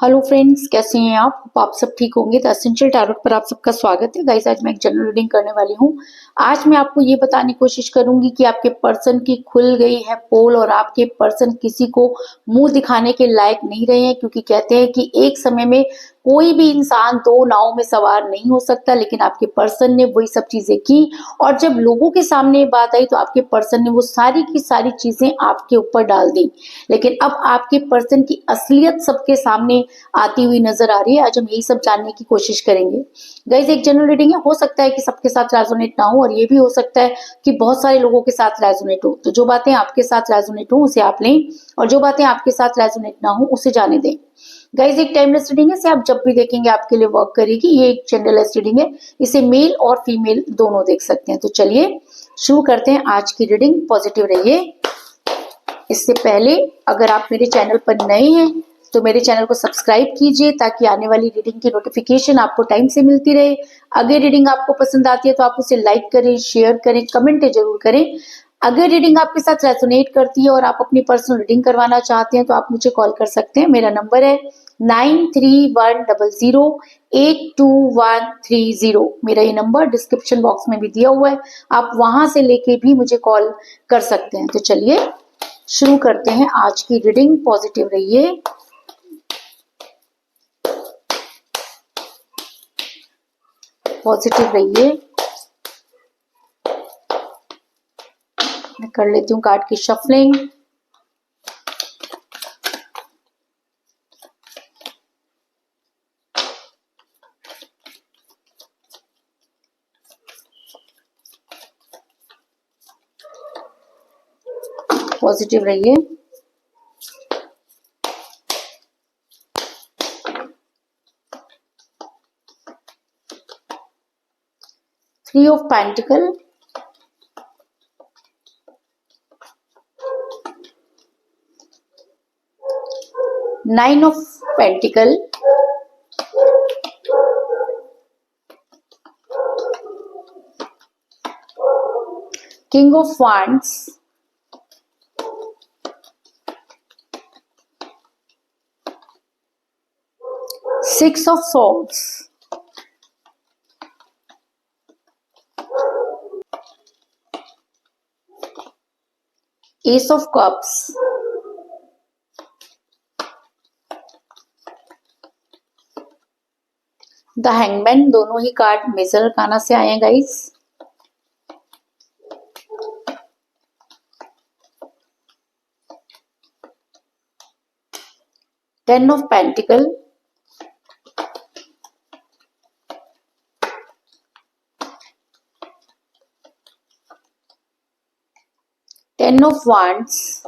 Hello friends, कैसे हैं आप सब ठीक होंगे। द एसेंशियल टैरोट पर आप सबका स्वागत है। गाइस, आज मैं एक जनरल रीडिंग करने वाली हूँ। आज मैं आपको ये बताने की कोशिश करूंगी कि आपके पर्सन की खुल गई है पोल और आपके पर्सन किसी को मुंह दिखाने के लायक नहीं रहे हैं, क्योंकि कहते हैं कि एक समय में कोई भी इंसान दो नाव में सवार नहीं हो सकता, लेकिन आपके पर्सन ने वही सब चीजें की और जब लोगों के सामने ये बात आई तो आपके पर्सन ने वो सारी की सारी चीजें आपके ऊपर डाल दी। लेकिन अब आपके पर्सन की असलियत सबके सामने आती हुई नजर आ रही है। आज हम यही सब जानने की कोशिश करेंगे। गाइस, एक जनरल रीडिंग है, हो सकता है कि सबके साथ रेजोनेट ना हो और ये भी हो सकता है कि बहुत सारे लोगों के साथ रेजोनेट हो। तो जो बातें आपके साथ रेजोनेट हो उसे आप लें और जो बातें आपके साथ रेजोनेट ना हो उसे जाने दें। गाइस, एक टाइमलेस रीडिंग है, इसे आप जब भी देखेंगे आपके लिए वर्क करेगी। ये एक जेंडरलेस रीडिंग है, इसे मेल और फीमेल दोनों देख सकते हैं। तो चलिए शुरू करते हैं आज की रीडिंग। पॉजिटिव रहिए। इससे पहले अगर आप मेरे चैनल पर नए हैं तो मेरे चैनल को सब्सक्राइब कीजिए ताकि आने वाली रीडिंग की नोटिफिकेशन आपको टाइम से मिलती रहे। अगर रीडिंग आपको पसंद आती है तो आप उसे लाइक करें, शेयर करें, कमेंट जरूर करें। अगर रीडिंग आपके साथ रेजोनेट करती है और आप अपनी पर्सनल रीडिंग करवाना चाहते हैं तो आप मुझे कॉल कर सकते हैं। मेरा नंबर है 9310082130। मेरा ये नंबर डिस्क्रिप्शन बॉक्स में भी दिया हुआ है, आप वहां से लेके भी मुझे कॉल कर सकते हैं। तो चलिए शुरू करते हैं आज की रीडिंग। पॉजिटिव रहिए। पॉजिटिव रहिए। मैं कर लेती हूँ कार्ड की शफलिंग। पॉजिटिव रहिए। Three of pentacle, nine of pentacle, king of wands, six of swords, S of cups, the hangman. दोनों ही कार्ड मेजर अरकाना से आए हैं guys. Ten of pentacle, ten of wands,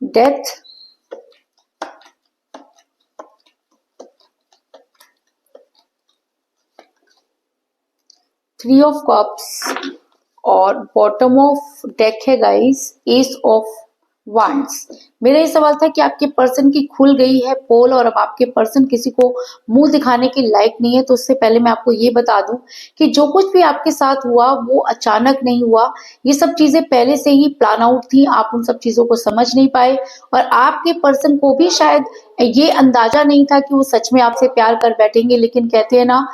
death, three of cups और bottom of deck है guys S of wands. मेरा ये सवाल था कि आपके पर्सन की खुल गई है पोल और अब आपके पर्सन किसी को मुंह दिखाने के लायक नहीं है। तो उससे पहले मैं आपको ये बता दूं कि जो कुछ भी आपके साथ हुआ वो अचानक नहीं हुआ। ये सब चीजें पहले से ही प्लान आउट थी, आप उन सब चीजों को समझ नहीं पाए और आपके पर्सन को भी शायद ये अंदाजा नहीं था कि वो सच में आपसे प्यार कर बैठेंगे। लेकिन कहते हैं ना,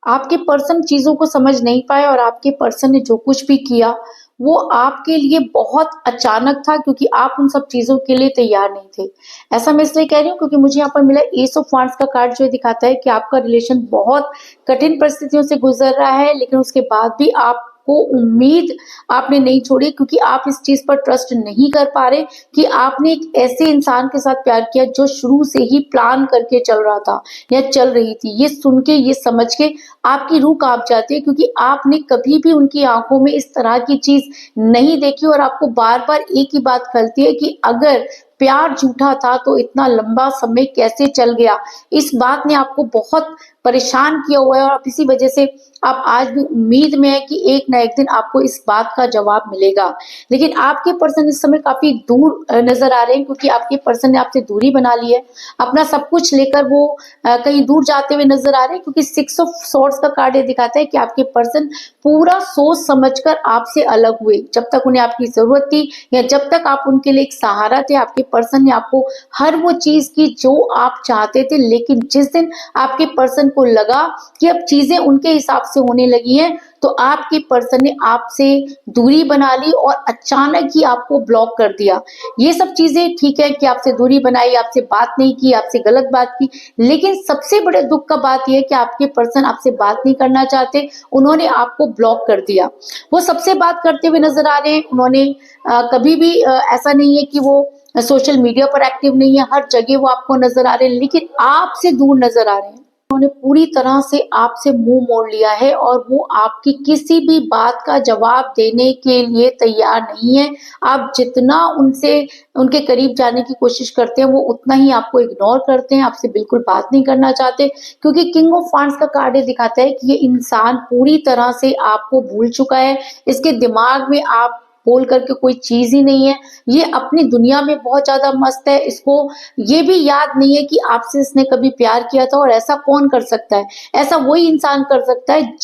आपके पर्सन चीजों को समझ नहीं पाए और आपके पर्सन ने जो कुछ भी किया वो आपके लिए बहुत अचानक था, क्योंकि आप उन सब चीजों के लिए तैयार नहीं थे। ऐसा मैं इसलिए कह रही हूँ क्योंकि मुझे यहाँ पर मिला एस ऑफ वांड्स का कार्ड, जो दिखाता है कि आपका रिलेशन बहुत कठिन परिस्थितियों से गुजर रहा है, लेकिन उसके बाद भी आपको उम्मीद आपने नहीं छोड़ी, क्योंकि आप इस चीज पर ट्रस्ट नहीं कर पा रहे कि आपने एक ऐसे इंसान के साथ प्यार किया जो शुरू से ही प्लान करके चल रहा था या चल रही थी। ये सुन के, ये समझ के आपकी रूह कांप जाती है, क्योंकि आपने कभी भी उनकी आंखों में इस तरह की चीज नहीं देखी और आपको बार बार एक ही बात खलती है कि अगर प्यार झूठा था तो इतना लंबा समय कैसे चल गया, इस बात ने आपको बहुत परेशान किया हुआ है और इसी वजह से आप आज भी उम्मीद में है कि एक ना एक दिन आपको इस बात का जवाब मिलेगा। लेकिन आपके पर्सन इस समय काफी दूर नजर आ रहे हैं, क्योंकि आपके पर्सन ने आपसे दूरी बना ली है। अपना सब कुछ लेकर वो कहीं दूर जाते हुए नजर आ रहे हैं, क्योंकि 6 ऑफ सॉर्ड्स का कार्ड ये दिखाता है कि आपके पर्सन पूरा सोच समझकर आपसे अलग हुए। जब तक उन्हें आपकी जरूरत थी या जब तक आप उनके लिए एक सहारा थे, आपके पर्सन ने आपको हर वो चीज की जो आप चाहते थे। लेकिन जिस दिन आपके पर्सन को लगा कि अब चीजें उनके हिसाब से होने लगी हैं, तो आपके पर्सन ने आपसे दूरी बना ली और अचानक ही आपको ब्लॉक कर दिया। ये सब चीजें ठीक है कि आपसे दूरी बनाई, आपसे बात नहीं की, आपसे गलत बात की, लेकिन सबसे बड़े दुख का बात यह है कि आपके पर्सन आपसे बात नहीं करना चाहते, उन्होंने आपको ब्लॉक कर दिया। वो सबसे बात करते हुए नजर आ रहे हैं। उन्होंने कभी भी ऐसा नहीं है कि वो सोशल मीडिया पर एक्टिव नहीं है, हर जगह वो आपको नजर आ रहे हैं, लेकिन आपसे दूर नजर आ रहे हैं। उन्होंने पूरी तरह से आपसे मुंह मोड़ लिया है और वो आपकी किसी भी बात का जवाब देने के लिए तैयार नहीं है। आप जितना उनसे उनके करीब जाने की कोशिश करते हैं, वो उतना ही आपको इग्नोर करते हैं, आपसे बिल्कुल बात नहीं करना चाहते, क्योंकि किंग ऑफ वांड्स का कार्ड ये दिखाता है कि ये इंसान पूरी तरह से आपको भूल चुका है। इसके दिमाग में आप बोल करके कोई चीज ही नहीं है। ये अपनी दुनिया में बहुत ज्यादा मस्त है। इसको ये भी याद नहीं है कि आपसे इसने कभी प्यार किया था, और ऐसा कौन कर सकता है? ऐसा वही इंसान कर सकता है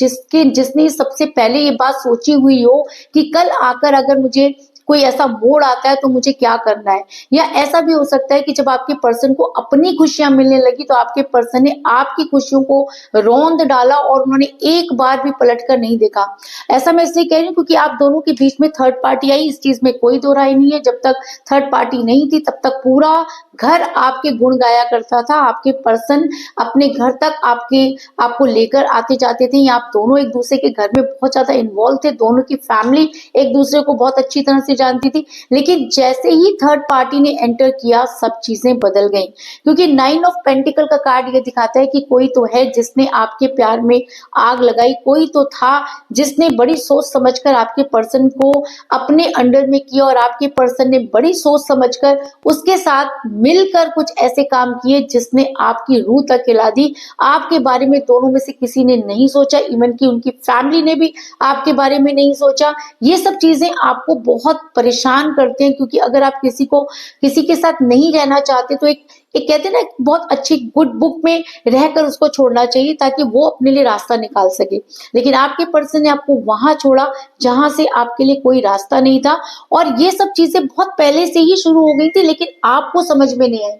जिसने सबसे पहले ये बात सोची हुई हो कि कल आकर अगर मुझे कोई ऐसा मोड़ आता है तो मुझे क्या करना है। या ऐसा भी हो सकता है कि जब आपके पर्सन को अपनी खुशियां मिलने लगी तो आपके पर्सन ने आपकी खुशियों को रौंद डाला और उन्होंने एक बार भी पलट कर नहीं देखा। ऐसा मैं इसलिए कह रही हूँ क्योंकि आप दोनों के बीच में थर्ड पार्टी आई, इस चीज में कोई दो राय नहीं है। जब तक थर्ड पार्टी नहीं थी तब तक पूरा घर आपके गुण गाया करता था। आपके पर्सन अपने घर तक आपको लेकर आते जाते थे। या आप दोनों एक दूसरे के घर में बहुत ज्यादा इन्वॉल्व थे, दोनों की फैमिली एक दूसरे को बहुत अच्छी तरह से जानती थी। लेकिन जैसे ही थर्ड पार्टी ने एंटर किया, सब चीजें बदल गई, क्योंकि 9 ऑफ पेंटिकल का कार्ड ये दिखाता है कि कोई तो है जिसने आपके प्यार में आग लगाई, कोई तो था जिसने बड़ी सोच समझकर आपके पर्सन को अपने अंडर में किया, और आपके पर्सन ने बड़ी सोच समझकर उसके साथ मिलकर कुछ ऐसे काम किए जिसने आपकी रूह तक हिला दी। आपके बारे में दोनों में से किसी ने नहीं सोचा, इवन कि उनकी फैमिली ने भी आपके बारे में नहीं सोचा। ये सब चीजें आपको बहुत परेशान करते हैं, क्योंकि अगर आप किसी के साथ नहीं रहना चाहते तो एक कहते हैं ना, बहुत अच्छी गुड बुक में रहकर उसको छोड़ना चाहिए ताकि वो अपने लिए रास्ता निकाल सके। लेकिन आपके पर्सन ने आपको वहां छोड़ा जहां से आपके लिए कोई रास्ता नहीं था, और ये सब चीजें बहुत पहले से ही शुरू हो गई थी, लेकिन आपको समझ में नहीं आई।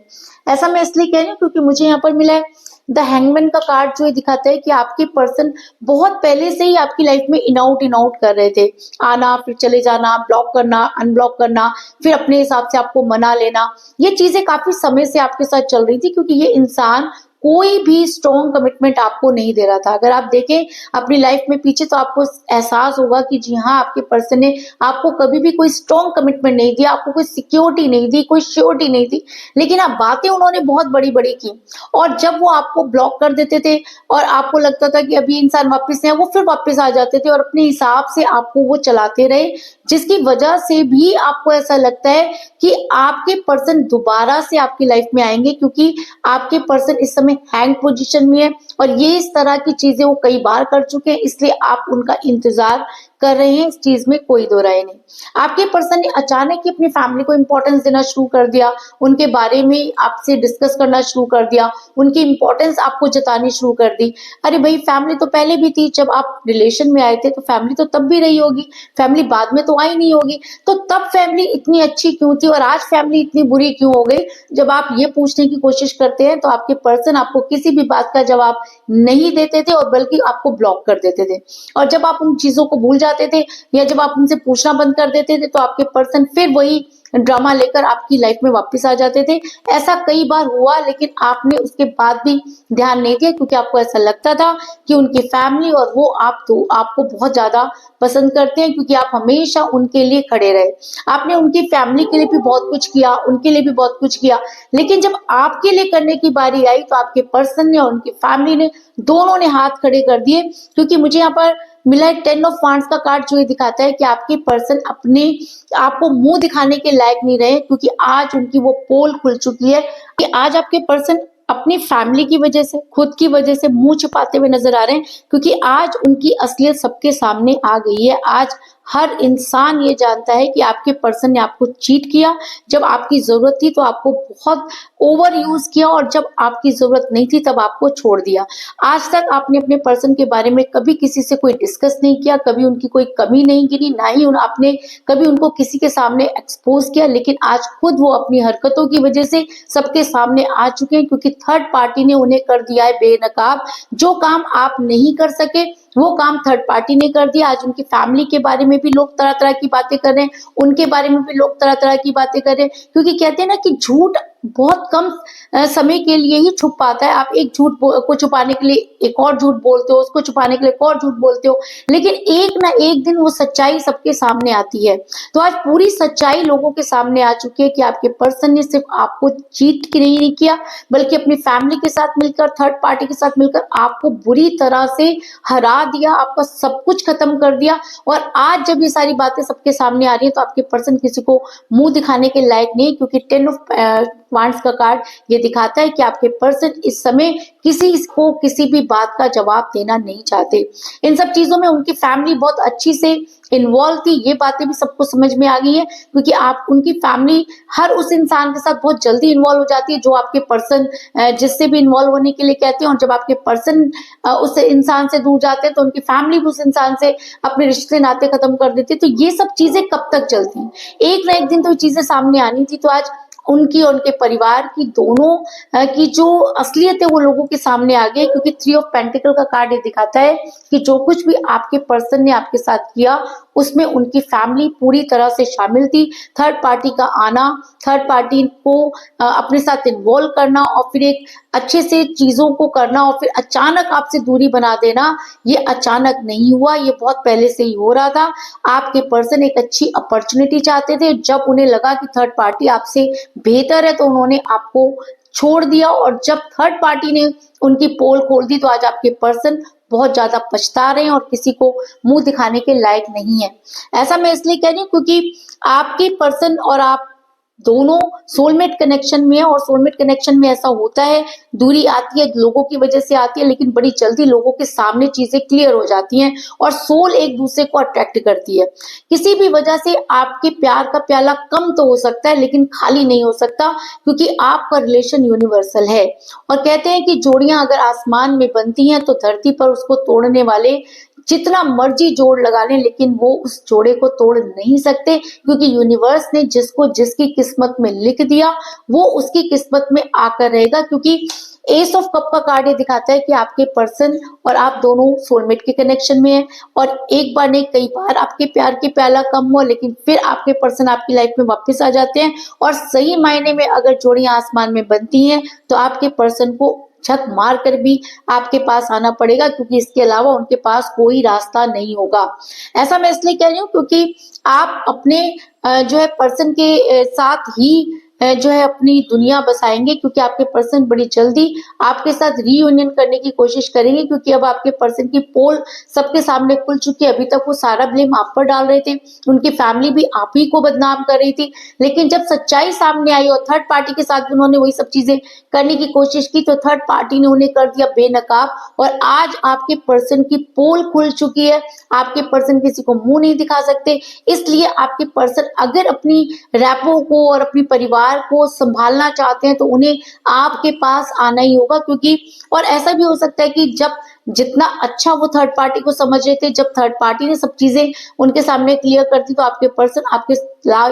ऐसा मैं इसलिए कह रही हूँ क्योंकि मुझे यहाँ पर मिला है द हैंगमैन का कार्ड, जो ये दिखाता है कि आपके पर्सन बहुत पहले से ही आपकी लाइफ में इन आउट कर रहे थे। आना, फिर चले जाना, ब्लॉक करना, अनब्लॉक करना, फिर अपने हिसाब से आपको मना लेना, ये चीजें काफी समय से आपके साथ चल रही थी, क्योंकि ये इंसान कोई भी स्ट्रॉन्ग कमिटमेंट आपको नहीं दे रहा था। अगर आप देखें अपनी लाइफ में पीछे तो आपको एहसास होगा कि जी हाँ, आपके पर्सन ने आपको कभी भी कोई स्ट्रॉन्ग कमिटमेंट नहीं दिया, आपको कोई सिक्योरिटी नहीं दी, कोई श्योरिटी नहीं दी। लेकिन आप बातें उन्होंने बहुत बड़ी बड़ी की, और जब वो आपको ब्लॉक कर देते थे और आपको लगता था कि अब ये इंसान वापस नहीं है, वो फिर वापस आ जाते थे और अपने हिसाब से आपको वो चलाते रहे, जिसकी वजह से भी आपको ऐसा लगता है कि आपके पर्सन दोबारा से आपकी लाइफ में आएंगे, क्योंकि आपके पर्सन इस समय हैंग पोजीशन में है और ये इस तरह की चीजें वो कई बार कर चुके हैं, इसलिए आप उनका इंतजार कर रहे हैं। इस चीज में कोई दो राय नहीं। आपके पर्सन ने अचानक ही अपनी फैमिली को इंपॉर्टेंस देना शुरू कर दिया, उनके बारे में आपसे डिस्कस करना शुरू कर दिया, उनकी इंपॉर्टेंस आपको जतानी शुरू कर दी। अरे भाई, फैमिली तो पहले भी थी, जब आप रिलेशन में आए थे तो फैमिली तो तब भी रही होगी, फैमिली बाद में तो आई नहीं होगी, तो तब फैमिली इतनी अच्छी क्यों थी और आज फैमिली इतनी बुरी क्यों हो गई? जब आप ये पूछने की कोशिश करते हैं तो आपके पर्सन आपको किसी भी बात का जवाब नहीं देते थे और बल्कि आपको ब्लॉक कर देते थे। और जब आप उन चीजों को भूल जाते थे या जब आप उनसे पूछना बंद कर देते थे तो आपके पर्सन फिर वही ड्रामा लेकर आपकी लाइफ में वापस आ जाते थे। ऐसा कई बार हुआ, लेकिन आपने उसके बाद भी ध्यान नहीं दिया, क्योंकि आपको ऐसा लगता था कि उनकी फैमिली और वो आपको बहुत ज्यादा पसंद करते हैं, क्योंकि आप हमेशा उनके लिए खड़े रहे। आपने उनकी फैमिली के लिए भी बहुत कुछ किया, उनके लिए भी बहुत कुछ किया, लेकिन जब आपके लिए करने की बारी आई तो आपके पर्सन ने और उनकी फैमिली ने दोनों ने हाथ खड़े कर दिए। क्योंकि मुझे यहाँ पर मिला है 10 ऑफ वांड्स का कार्ड, जो ये दिखाता है कि आपके पर्सन अपने आपको मुंह दिखाने के लायक नहीं रहे, क्योंकि आज उनकी वो पोल खुल चुकी है कि आज आपके पर्सन अपनी फैमिली की वजह से, खुद की वजह से मुंह छिपाते हुए नजर आ रहे हैं, क्योंकि आज उनकी असलियत सबके सामने आ गई है। आज हर इंसान ये जानता है कि आपके पर्सन ने आपको चीट किया, जब आपकी जरूरत थी तो आपको बहुत ओवर यूज किया, और जब आपकी जरूरत नहीं थी तब आपको छोड़ दिया। आज तक आपने अपने पर्सन के बारे में कभी किसी से कोई डिस्कस नहीं किया, कभी उनकी कोई कमी नहीं गिनी, ना ही आपने कभी उनको किसी के सामने एक्सपोज किया, लेकिन आज खुद वो अपनी हरकतों की वजह से सबके सामने आ चुके हैं, क्योंकि थर्ड पार्टी ने उन्हें कर दिया है बेनकाब। जो काम आप नहीं कर सके वो काम थर्ड पार्टी ने कर दिया। आज उनकी फैमिली के बारे में भी लोग तरह तरह की बातें कर रहे हैं, उनके बारे में भी लोग तरह तरह की बातें कर रहे हैं, क्योंकि कहते हैं ना कि झूठ बहुत कम समय के लिए ही छुप पाता है। आप एक झूठ को छुपाने के लिए एक और झूठ बोलते हो, उसको छुपाने के लिए एक और झूठ बोलते हो, लेकिन एक ना एक दिन वो सच्चाई सबके सामने आती है। तो आज पूरी सच्चाई लोगों के सामने आ चुकी है कि आपके पर्सन ने सिर्फ आपको चीट नहीं किया, बल्कि अपनी फैमिली के साथ मिलकर, थर्ड पार्टी के साथ मिलकर आपको बुरी तरह से हरा दिया, आपका सब कुछ खत्म कर दिया। और आज जब ये सारी बातें सबके सामने आ रही है तो आपके पर्सन किसी को मुंह दिखाने के लायक नहीं, क्योंकि 10 ऑफ वांड्स का कार्ड ये दिखाता है कि आपके पर्सन इस समय किसी को किसी भी बात का जवाब देना नहीं चाहते। इन सब चीजों में उनकी फैमिली बहुत अच्छी से इन्वॉल्व थी, ये बातें भी सबको समझ में आ गई है, क्योंकि आप उनकी फैमिली हर उस इंसान के साथ बहुत जल्दी इन्वॉल्व हो जाती है जो आपके पर्सन जिससे भी इन्वॉल्व होने के लिए कहते हैं। और जब आपके पर्सन उस इंसान से दूर जाते हैं तो उनकी फैमिली भी उस इंसान से अपने रिश्ते नाते खत्म कर देती है। तो ये सब चीजें कब तक चलती हैं, एक ना एक दिन तो ये चीजें सामने आनी थी। तो आज उनकी और उनके परिवार की दोनों की जो असलियत है वो लोगों के सामने आ गई, क्योंकि 3 ऑफ पेंटिकल का कार्ड ये दिखाता है कि जो कुछ भी आपके पर्सन ने आपके साथ किया उसमें उनकी फैमिली पूरी तरह से शामिल थी। थर्ड पार्टी का आना, थर्ड पार्टी को अपने साथ इन्वॉल्व करना और फिर एक अच्छे से चीजों को करना और फिर अचानक आपसे दूरी बना देना, ये अचानक नहीं हुआ, ये बहुत पहले से ही हो रहा था। आपके पर्सन एक अच्छी अपॉर्चुनिटी चाहते थे, जब उन्हें लगा कि थर्ड पार्टी आपसे बेहतर है तो उन्होंने आपको छोड़ दिया, और जब थर्ड पार्टी ने उनकी पोल खोल दी तो आज आपके पर्सन बहुत ज्यादा पछता रहे हैं और किसी को मुंह दिखाने के लायक नहीं है। ऐसा मैं इसलिए कह रही हूँ क्योंकि आपके पर्सन और आप दोनों सोलमेट कनेक्शन में है, और सोलमेट कनेक्शन में ऐसा होता है, दूरी आती है लोगों की वजह से आती है, लेकिन बड़ी जल्दी लोगों के सामने चीजें क्लियर हो जाती हैं और सोल एक दूसरे को अट्रैक्ट करती है। किसी भी वजह से आपके प्यार का प्याला कम तो हो सकता है लेकिन खाली नहीं हो सकता, क्योंकि आपका रिलेशन यूनिवर्सल है। और कहते हैं कि जोड़ियां अगर आसमान में बनती हैं तो धरती पर उसको तोड़ने वाले जितना मर्जी जोड़ लगा लें लेकिन वो उस जोड़े को तोड़ नहीं सकते, क्योंकि यूनिवर्स ने जिसको जिसकी किस्मत में लिख दिया वो उसकी किस्मत में आकर रहेगा। क्योंकि एस ऑफ कप का कार्ड ये दिखाता है कि आपके पर्सन और आप दोनों सोलमेट के कनेक्शन में हैं, और एक बार नहीं कई बार आपके प्यार की प्याला कम हुआ लेकिन फिर आपके पर्सन आपकी लाइफ में वापस आ जाते हैं। और सही मायने में अगर जोड़ियां आसमान में बनती हैं तो आपके पर्सन को छक मार कर भी आपके पास आना पड़ेगा, क्योंकि इसके अलावा उनके पास कोई रास्ता नहीं होगा। ऐसा मैं इसलिए कह रही हूँ क्योंकि आप अपने जो है पर्सन के साथ ही जो है अपनी दुनिया बसाएंगे, क्योंकि आपके पर्सन बड़ी जल्दी आपके साथ रीयूनियन करने की कोशिश करेंगे, क्योंकि अब आपके पर्सन की पोल सबके सामने खुल चुकी है। अभी तक वो सारा ब्लेम आप पर डाल रहे थे, उनकी फैमिली भी आप ही को बदनाम कर रही थी, लेकिन जब सच्चाई सामने आई और थर्ड पार्टी के साथ उन्होंने वही सब चीजें करने की कोशिश की तो थर्ड पार्टी ने उन्हें कर दिया बेनकाब। और आज आपके पर्सन की पोल खुल चुकी है, आपके पर्सन किसी को मुंह नहीं दिखा सकते। इसलिए आपके पर्सन अगर अपनी रैपो को और अपनी परिवार को संभालना चाहते हैं तो उन्हें आपके पास आना ही होगा, क्योंकि और ऐसा भी हो सकता है कि जब जितना अच्छा वो थर्ड पार्टी को समझ रहे थे, जब थर्ड पार्टी ने सब चीजें उनके सामने क्लियर कर दी तो आपके पर्सन आपके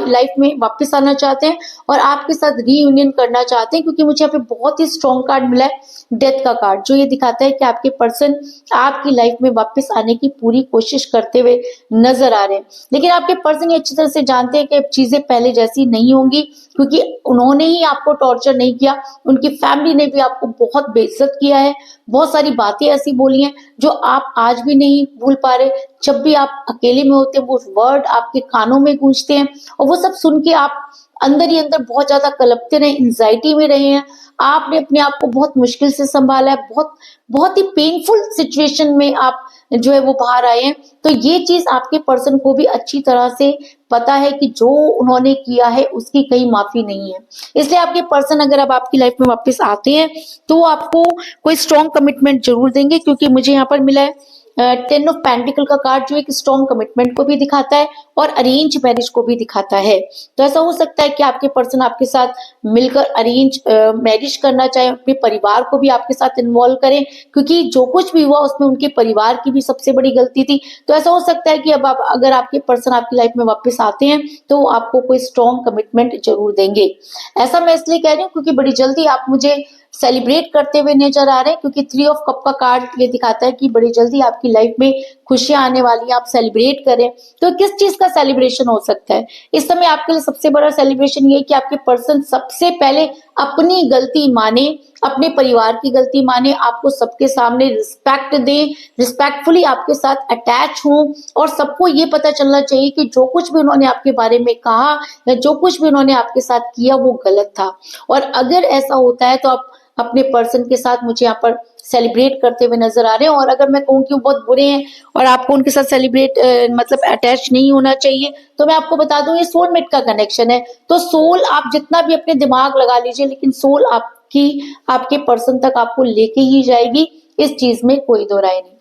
लाइफ में वापस आना चाहते हैं और आपके साथ रीयूनियन करना चाहते हैं। क्योंकि मुझे यहाँ पे बहुत ही स्ट्रॉन्ग कार्ड मिला है, डेथ का कार्ड, जो ये दिखाता है कि आपके पर्सन आपकी लाइफ में वापस आने की पूरी कोशिश करते हुए नजर आ रहे हैं। लेकिन आपके पर्सन ये अच्छी तरह से जानते हैं कि अब चीजें पहले जैसी नहीं होंगी, क्योंकि उन्होंने ही आपको टॉर्चर नहीं किया, उनकी फैमिली ने भी आपको बहुत बेइज्जत किया है, बहुत सारी बातें ऐसी बोली हैं जो आप आज भी नहीं भूल पा रहे। जब भी आप अकेले में होते हैं वो वर्ड आपके कानों में गूंजते हैं और वो सब सुन के आप अंदर ही अंदर बहुत ज्यादा कलपते रहे, एंजाइटी में रहे हैं, आपने अपने आप को बहुत मुश्किल से संभाला है, बहुत बहुत ही पेनफुल सिचुएशन में आप जो है वो बाहर आए हैं। तो ये चीज आपके पर्सन को भी अच्छी तरह से पता है कि जो उन्होंने किया है उसकी कहीं माफी नहीं है। इसलिए आपके पर्सन अगर अब आपकी लाइफ में वापस आते हैं तो वो आपको कोई स्ट्रॉन्ग कमिटमेंट जरूर देंगे, क्योंकि मुझे यहाँ पर मिला है 10 ऑफ पेंटिकल का कार्ड, जो एक स्ट्रॉन्ग कमिटमेंट को भी दिखाता है और अरेंज मैरिज को भी दिखाता है। तो ऐसा हो सकता है कि आपके पर्सन आपके साथ मिलकर अरेंज मैरिज करना चाहे, अपने परिवार को भी आपके साथ इन्वॉल्व करें, क्योंकि जो कुछ भी हुआ उसमें उनके परिवार की भी सबसे बड़ी गलती थी। तो ऐसा हो सकता है कि अब आप अगर आपके पर्सन आपकी लाइफ में वापस आते हैं तो वो आपको कोई स्ट्रॉन्ग कमिटमेंट जरूर देंगे। ऐसा मैं इसलिए कह रही हूँ क्योंकि बड़ी जल्दी आप मुझे सेलिब्रेट करते हुए नजर आ रहे हैं, क्योंकि 3 ऑफ कप का कार्ड ये दिखाता है कि बड़ी जल्दी आपकी लाइफ में खुशियां आने वाली हैं, आप सेलिब्रेट करें। तो किस चीज का सेलिब्रेशन हो सकता है इस समय आपके लिए? सबसे बड़ा सेलिब्रेशन ये है कि आपके पर्सन सबसे पहले अपनी गलती माने, अपने परिवार की गलती माने, आपको सबके सामने रिस्पेक्ट दे, रिस्पेक्टफुली आपके साथ अटैच हों, और सबको ये पता चलना चाहिए कि जो कुछ भी उन्होंने आपके बारे में कहा या जो कुछ भी उन्होंने आपके साथ किया वो गलत था। और अगर ऐसा होता है तो आप अपने पर्सन के साथ मुझे यहाँ पर सेलिब्रेट करते हुए नजर आ रहे हैं। और अगर मैं कहूँ कि वो बहुत बुरे हैं और आपको उनके साथ सेलिब्रेट मतलब अटैच नहीं होना चाहिए, तो मैं आपको बता दूं ये सोलमेट का कनेक्शन है। तो सोल आप जितना भी अपने दिमाग लगा लीजिए, लेकिन सोल आपकी आपके पर्सन तक आपको लेके ही जाएगी, इस चीज में कोई दो राय नहीं।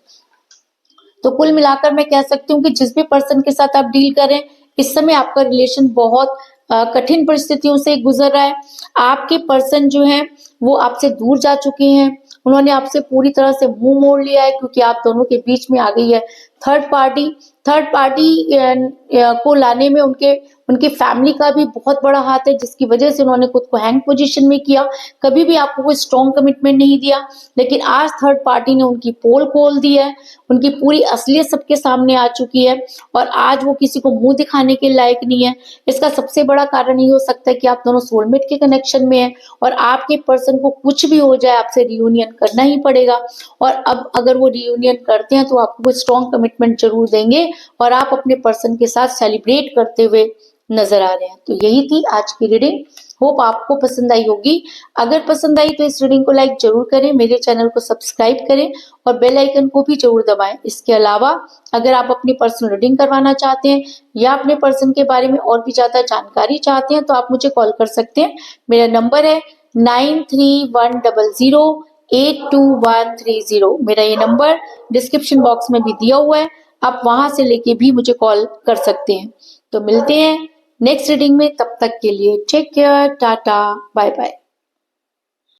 तो कुल मिलाकर मैं कह सकती हूँ कि जिस भी पर्सन के साथ आप डील करें, इस समय आपका रिलेशन बहुत कठिन परिस्थितियों से गुजर रहा है। आपके पर्सन जो है वो आपसे दूर जा चुके हैं, उन्होंने आपसे पूरी तरह से मुंह मोड़ लिया है, क्योंकि आप दोनों के बीच में आ गई है थर्ड पार्टी। थर्ड पार्टी को लाने में उनके उनकी फैमिली का भी बहुत बड़ा हाथ है, जिसकी वजह से उन्होंने खुद को हैंग पोजीशन में किया, कभी भी आपको कोई स्ट्रॉन्ग कमिटमेंट नहीं दिया। लेकिन आज थर्ड पार्टी ने उनकी पोल खोल दी है, उनकी पूरी असलियत सबके सामने आ चुकी है, और आज वो किसी को मुंह दिखाने के लायक नहीं है। इसका सबसे बड़ा कारण ये हो सकता है कि आप दोनों सोलमेट के कनेक्शन में हैं, और आपके पर्सन को कुछ भी हो जाए आपसे रियूनियन करना ही पड़ेगा। और अब अगर वो रियूनियन करते हैं तो आपको कोई स्ट्रॉन्ग कमिटमेंट जरूर देंगे, और आप अपने पर्सन के साथ सेलिब्रेट करते हुए नजर आ रहे हैं। तो यही थी आज की रीडिंग, होप आपको पसंद आई होगी। अगर पसंद आई तो इस रीडिंग को लाइक जरूर करें, मेरे चैनल को सब्सक्राइब करें और बेल आइकन को भी जरूर दबाएं। इसके अलावा अगर आप अपनी पर्सनल रीडिंग करवाना चाहते हैं या अपने पर्सन के बारे में और भी ज्यादा जानकारी चाहते हैं तो आप मुझे कॉल कर सकते हैं। मेरा नंबर है 9310082130। मेरा ये नंबर डिस्क्रिप्शन बॉक्स में भी दिया हुआ है, आप वहां से लेके भी मुझे कॉल कर सकते हैं। तो मिलते हैं नेक्स्ट रीडिंग में, तब तक के लिए take care, tata, bye bye.